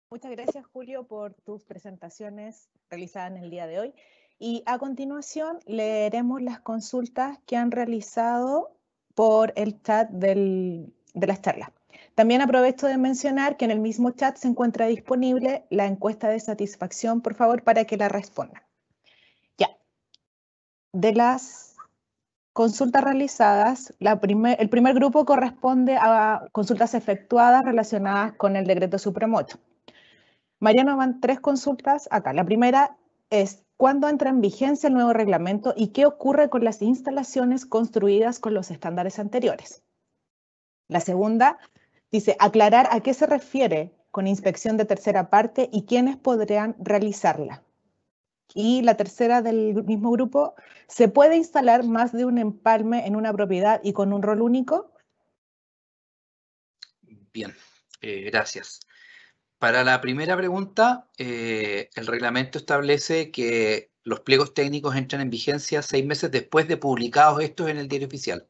Muchas gracias, Julio, por tus presentaciones realizadas en el día de hoy. Y a continuación leeremos las consultas que han realizado por el chat de las charlas. También aprovecho de mencionar que en el mismo chat se encuentra disponible la encuesta de satisfacción, por favor, para que la respondan. Ya. De las consultas realizadas, el primer grupo corresponde a consultas efectuadas relacionadas con el decreto Supremo 8. Mariano, van 3 consultas acá. La primera es, ¿cuándo entra en vigencia el nuevo reglamento y qué ocurre con las instalaciones construidas con los estándares anteriores? La segunda dice, aclarar a qué se refiere con inspección de tercera parte y quiénes podrían realizarla. Y la tercera del mismo grupo, ¿se puede instalar más de un empalme en una propiedad y con un rol único? Bien, gracias. Para la primera pregunta, el reglamento establece que los pliegos técnicos entran en vigencia 6 meses después de publicados estos en el Diario Oficial.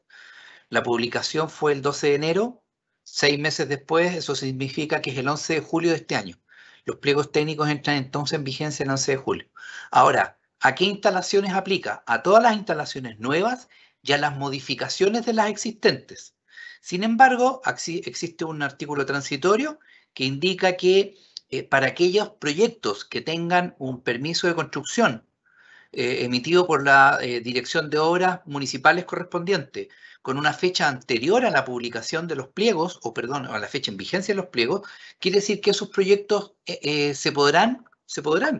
La publicación fue el 12 de enero, 6 meses después, eso significa que es el 11 de julio de este año. Los pliegos técnicos entran entonces en vigencia el 11 de julio. Ahora, ¿a qué instalaciones aplica? A todas las instalaciones nuevas y a las modificaciones de las existentes. Sin embargo, existe un artículo transitorio que indica que para aquellos proyectos que tengan un permiso de construcción emitido por la Dirección de Obras Municipales correspondiente, con una fecha anterior a la publicación de los pliegos, o perdón, a la fecha en vigencia de los pliegos, quiere decir que esos proyectos se podrán,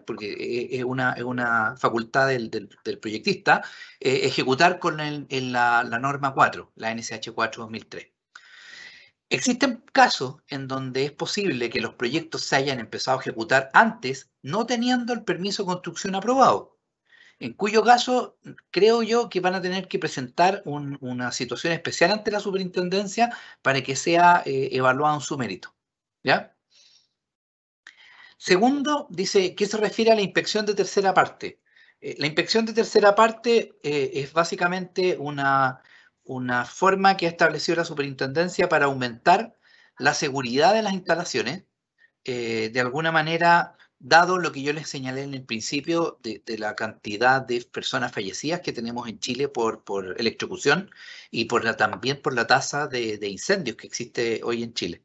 porque es una facultad del proyectista, ejecutar con la norma 4, la NSH 4/2003. Existen casos en donde es posible que los proyectos se hayan empezado a ejecutar antes, no teniendo el permiso de construcción aprobado, en cuyo caso creo yo que van a tener que presentar una situación especial ante la superintendencia para que sea evaluado en su mérito. ¿Ya? Segundo, dice, ¿qué se refiere a la inspección de tercera parte? La inspección de tercera parte es básicamente una forma que ha establecido la superintendencia para aumentar la seguridad de las instalaciones. De alguna manera, dado lo que yo les señalé en el principio de la cantidad de personas fallecidas que tenemos en Chile por electrocución y también por la tasa de incendios que existe hoy en Chile.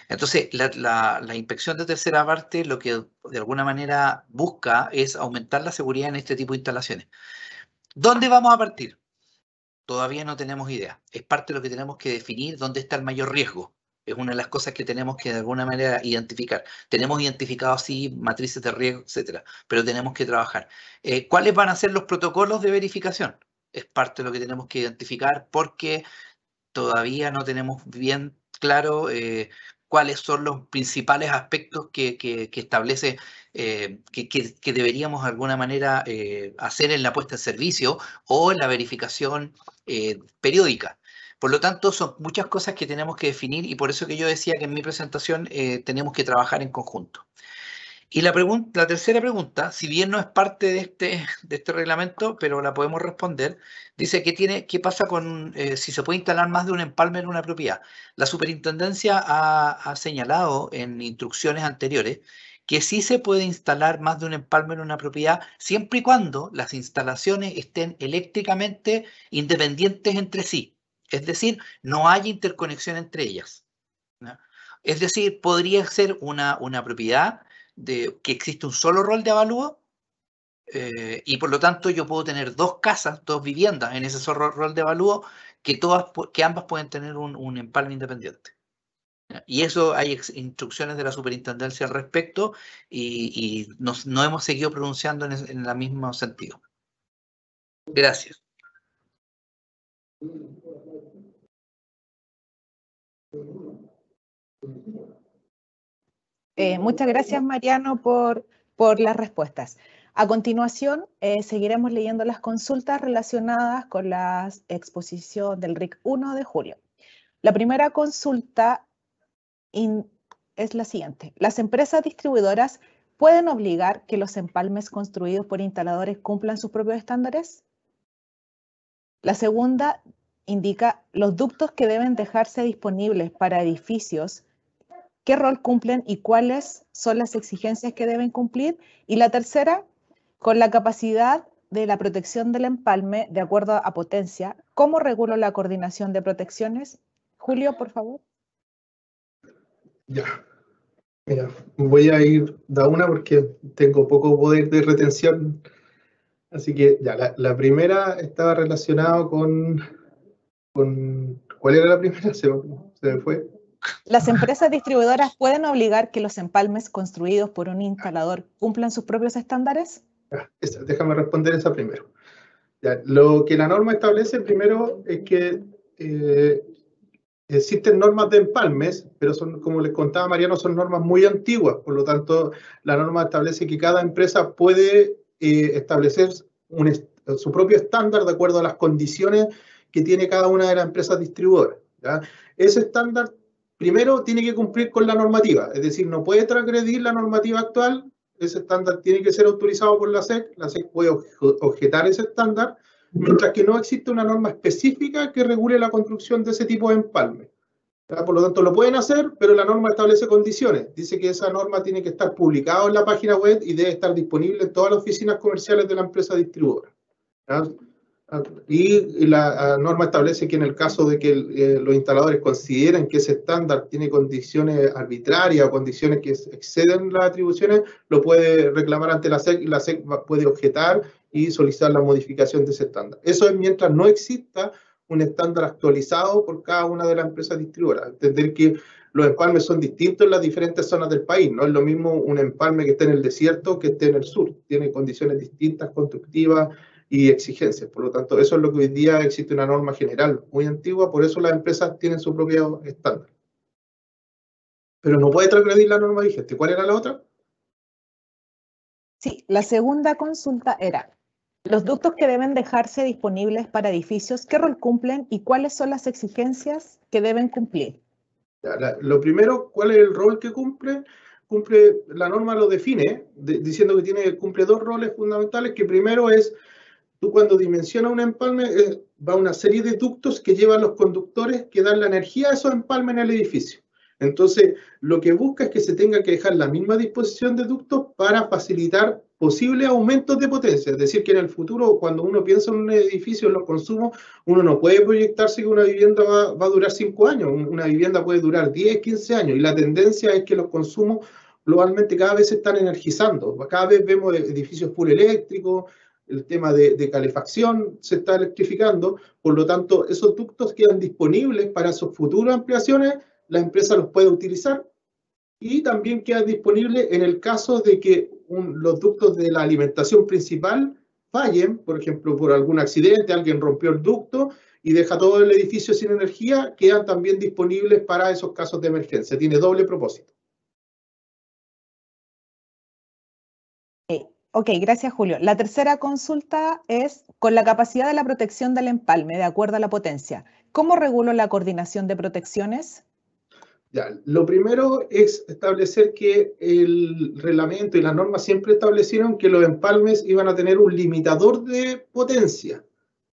Entonces, la inspección de tercera parte lo que de alguna manera busca es aumentar la seguridad en este tipo de instalaciones. ¿Dónde vamos a partir? Todavía no tenemos idea. Es parte de lo que tenemos que definir dónde está el mayor riesgo. Es una de las cosas que tenemos que de alguna manera identificar. Tenemos identificado sí matrices de riesgo, etcétera, pero tenemos que trabajar. ¿Cuáles van a ser los protocolos de verificación? Es parte de lo que tenemos que identificar porque todavía no tenemos bien claro cuáles son los principales aspectos que establece que deberíamos de alguna manera hacer en la puesta en servicio o en la verificación periódica. Por lo tanto, son muchas cosas que tenemos que definir y por eso que yo decía que en mi presentación tenemos que trabajar en conjunto. Y la tercera pregunta, si bien no es parte de este reglamento, pero la podemos responder, dice qué pasa con si se puede instalar más de un empalme en una propiedad. La superintendencia ha señalado en instrucciones anteriores que sí se puede instalar más de un empalme en una propiedad siempre y cuando las instalaciones estén eléctricamente independientes entre sí. Es decir, no hay interconexión entre ellas, ¿no? Es decir, podría ser una propiedad que existe un solo rol de avalúo y por lo tanto yo puedo tener 2 casas, 2 viviendas en ese solo rol de avalúo que ambas pueden tener un empalme independiente. Y eso hay instrucciones de la superintendencia al respecto y no hemos seguido pronunciando en el mismo sentido. Gracias. Muchas gracias, Mariano, por las respuestas. A continuación, seguiremos leyendo las consultas relacionadas con la exposición del RIC 1 de julio. La primera consulta es la siguiente. ¿Las empresas distribuidoras pueden obligar que los empalmes construidos por instaladores cumplan sus propios estándares? La segunda indica los ductos que deben dejarse disponibles para edificios, qué rol cumplen y cuáles son las exigencias que deben cumplir. Y la tercera, con la capacidad de la protección del empalme de acuerdo a potencia, ¿cómo regulo la coordinación de protecciones? Julio, por favor. Ya, mira, voy a ir de una porque tengo poco poder de retención. Así que ya, la primera estaba relacionada con... ¿Cuál era la primera? Se me fue. Las empresas distribuidoras pueden obligar que los empalmes construidos por un instalador cumplan sus propios estándares. Déjame responder esa primero. Ya, lo que la norma establece primero es que existen normas de empalmes, pero son, como les contaba Mariano, son normas muy antiguas. Por lo tanto, la norma establece que cada empresa puede establecer su propio estándar de acuerdo a las condiciones que tiene cada una de las empresas distribuidoras, ¿ya? Ese estándar primero tiene que cumplir con la normativa, es decir, no puede transgredir la normativa actual. Ese estándar tiene que ser autorizado por la SEC puede objetar ese estándar, mientras que no existe una norma específica que regule la construcción de ese tipo de empalme. Por lo tanto, lo pueden hacer, pero la norma establece condiciones. Dice que esa norma tiene que estar publicada en la página web y debe estar disponible en todas las oficinas comerciales de la empresa distribuidora. Y la norma establece que en el caso de que los instaladores consideren que ese estándar tiene condiciones arbitrarias o condiciones que exceden las atribuciones, lo puede reclamar ante la SEC y la SEC puede objetar y solicitar la modificación de ese estándar. Eso es mientras no exista un estándar actualizado por cada una de las empresas distribuidoras. Entender que los empalmes son distintos en las diferentes zonas del país. No es lo mismo un empalme que esté en el desierto que esté en el sur. Tiene condiciones distintas, constructivas y exigencias. Por lo tanto, eso es lo que hoy día existe una norma general muy antigua, por eso las empresas tienen su propio estándar. Pero no puede transgredir la norma vigente. ¿Cuál era la otra? Sí, la segunda consulta era, los ductos que deben dejarse disponibles para edificios, ¿qué rol cumplen y cuáles son las exigencias que deben cumplir? Lo primero, ¿cuál es el rol que cumple? La norma lo define, diciendo que cumple dos roles fundamentales, que primero es, tú cuando dimensionas un empalme, va una serie de ductos que llevan los conductores que dan la energía a esos empalmes en el edificio. Entonces, lo que busca es que se tenga que dejar la misma disposición de ductos para facilitar posibles aumentos de potencia. Es decir, que en el futuro, cuando uno piensa en un edificio, en los consumos, uno no puede proyectarse que una vivienda va a durar 5 años. Una vivienda puede durar 10, 15 años. Y la tendencia es que los consumos globalmente cada vez se están energizando. Cada vez vemos edificios full eléctricos, el tema de calefacción se está electrificando. Por lo tanto, esos ductos quedan disponibles para sus futuras ampliaciones. La empresa los puede utilizar y también queda disponible en el caso de que los ductos de la alimentación principal fallen, por ejemplo, por algún accidente, alguien rompió el ducto y deja todo el edificio sin energía, quedan también disponibles para esos casos de emergencia. Tiene doble propósito. Ok, gracias Julio. La tercera consulta es, con la capacidad de la protección del empalme, de acuerdo a la potencia, ¿cómo regulo la coordinación de protecciones? Ya, lo primero es establecer que el reglamento y las normas siempre establecieron que los empalmes iban a tener un limitador de potencia.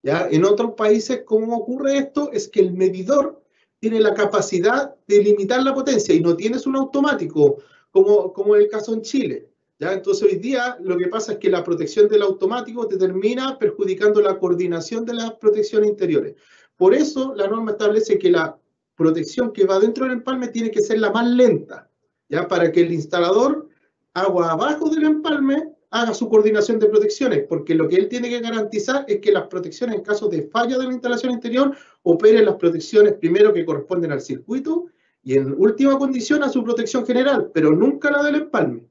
¿Ya? En otros países, ¿cómo ocurre esto? Es que el medidor tiene la capacidad de limitar la potencia y no tienes un automático, como en el caso en Chile. ¿Ya? Entonces, hoy día lo que pasa es que la protección del automático te termina perjudicando la coordinación de las protecciones interiores. Por eso, la norma establece que la protección que va dentro del empalme tiene que ser la más lenta, ¿ya? Para que el instalador, agua abajo del empalme, haga su coordinación de protecciones, porque lo que él tiene que garantizar es que las protecciones en caso de falla de la instalación interior operen las protecciones primero que corresponden al circuito y en última condición a su protección general, pero nunca la del empalme,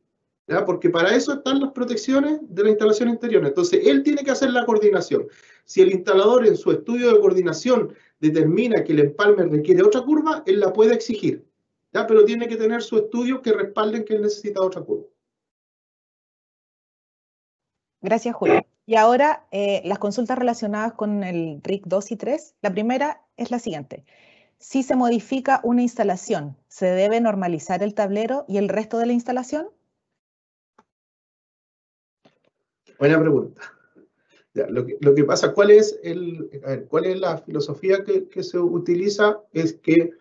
¿ya? Porque para eso están las protecciones de la instalación interior. Entonces, él tiene que hacer la coordinación. Si el instalador en su estudio de coordinación determina que el empalme requiere otra curva, él la puede exigir, ¿ya? Pero tiene que tener su estudio que respalden que él necesita otra curva. Gracias, Julio. Y ahora las consultas relacionadas con el RIC 2 y 3. La primera es la siguiente. Si se modifica una instalación, ¿se debe normalizar el tablero y el resto de la instalación? Buena pregunta. Ya, lo que pasa, ¿cuál es la filosofía que se utiliza? Es que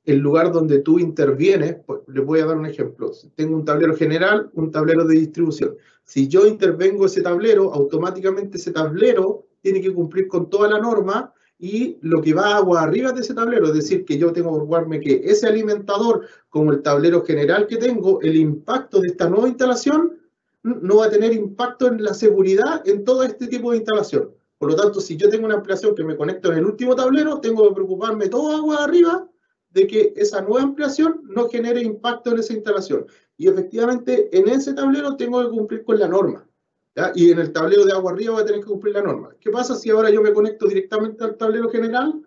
el lugar donde tú intervienes, pues, les voy a dar un ejemplo. Tengo un tablero general, un tablero de distribución. Si yo intervengo ese tablero, automáticamente ese tablero tiene que cumplir con toda la norma y lo que va agua arriba de ese tablero, es decir, que yo tengo que preocuparme que ese alimentador, como el tablero general que tengo, el impacto de esta nueva instalación no va a tener impacto en la seguridad en todo este tipo de instalación. Por lo tanto, si yo tengo una ampliación que me conecto en el último tablero, tengo que preocuparme todo agua arriba de que esa nueva ampliación no genere impacto en esa instalación. Y efectivamente, en ese tablero tengo que cumplir con la norma, ¿ya? Y en el tablero de agua arriba voy a tener que cumplir la norma. ¿Qué pasa si ahora yo me conecto directamente al tablero general?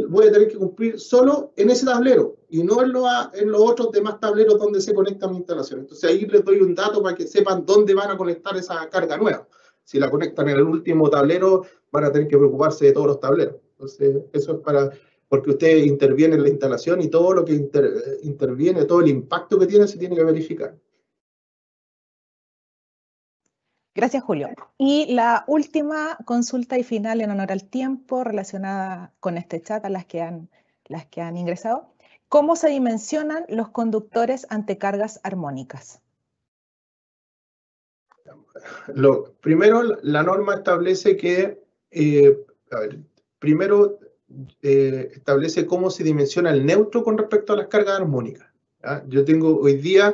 Voy a tener que cumplir solo en ese tablero y no en los otros demás tableros donde se conecta mi instalación. Entonces ahí les doy un dato para que sepan dónde van a conectar esa carga nueva. Si la conectan en el último tablero, van a tener que preocuparse de todos los tableros. Entonces eso es porque usted interviene en la instalación y todo lo que interviene, todo el impacto que tiene, se tiene que verificar. Gracias, Julio. Y la última consulta y final en honor al tiempo relacionada con este chat a las que han ingresado. ¿Cómo se dimensionan los conductores ante cargas armónicas? Primero, la norma establece que, establece cómo se dimensiona el neutro con respecto a las cargas armónicas, ¿ya? Yo tengo hoy día,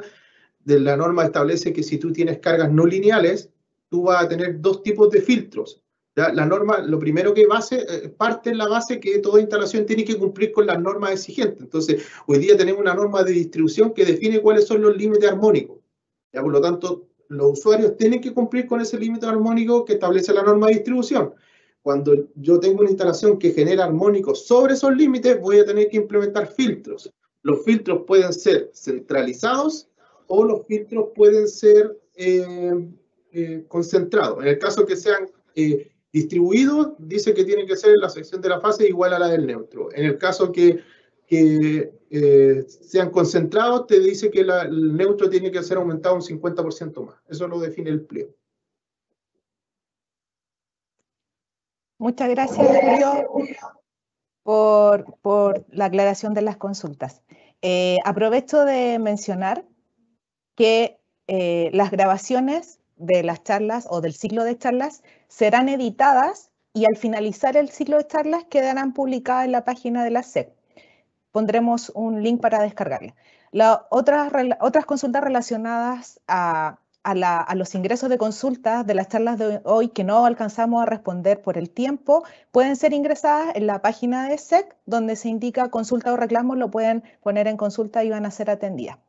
la norma establece que si tú tienes cargas no lineales, tú vas a tener dos tipos de filtros, ¿ya? La norma, lo primero que parte en la base que toda instalación tiene que cumplir con las normas exigentes. Entonces, hoy día tenemos una norma de distribución que define cuáles son los límites armónicos, ¿ya? Por lo tanto, los usuarios tienen que cumplir con ese límite armónico que establece la norma de distribución. Cuando yo tengo una instalación que genera armónicos sobre esos límites, voy a tener que implementar filtros. Los filtros pueden ser centralizados o los filtros pueden ser concentrados. En el caso que sean distribuidos, dice que tiene que ser la sección de la fase igual a la del neutro. En el caso que sean concentrados, te dice que el neutro tiene que ser aumentado un 50% más. Eso lo define el pliego. Muchas gracias, Julio, por la aclaración de las consultas. Aprovecho de mencionar que las grabaciones de las charlas o del ciclo de charlas serán editadas y al finalizar el ciclo de charlas quedarán publicadas en la página de la SEC. Pondremos un link para descargarla. Otras consultas relacionadas a los ingresos de consultas de las charlas de hoy que no alcanzamos a responder por el tiempo, pueden ser ingresadas en la página de SEC, donde se indica consulta o reclamo, lo pueden poner en consulta y van a ser atendidas.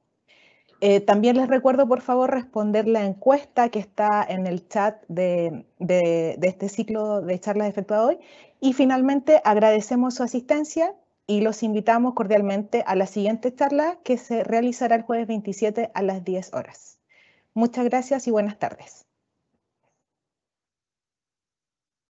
También les recuerdo, por favor, responder la encuesta que está en el chat de este ciclo de charlas efectuado hoy. Y finalmente, agradecemos su asistencia y los invitamos cordialmente a la siguiente charla que se realizará el jueves 27 a las 10 horas. Muchas gracias y buenas tardes.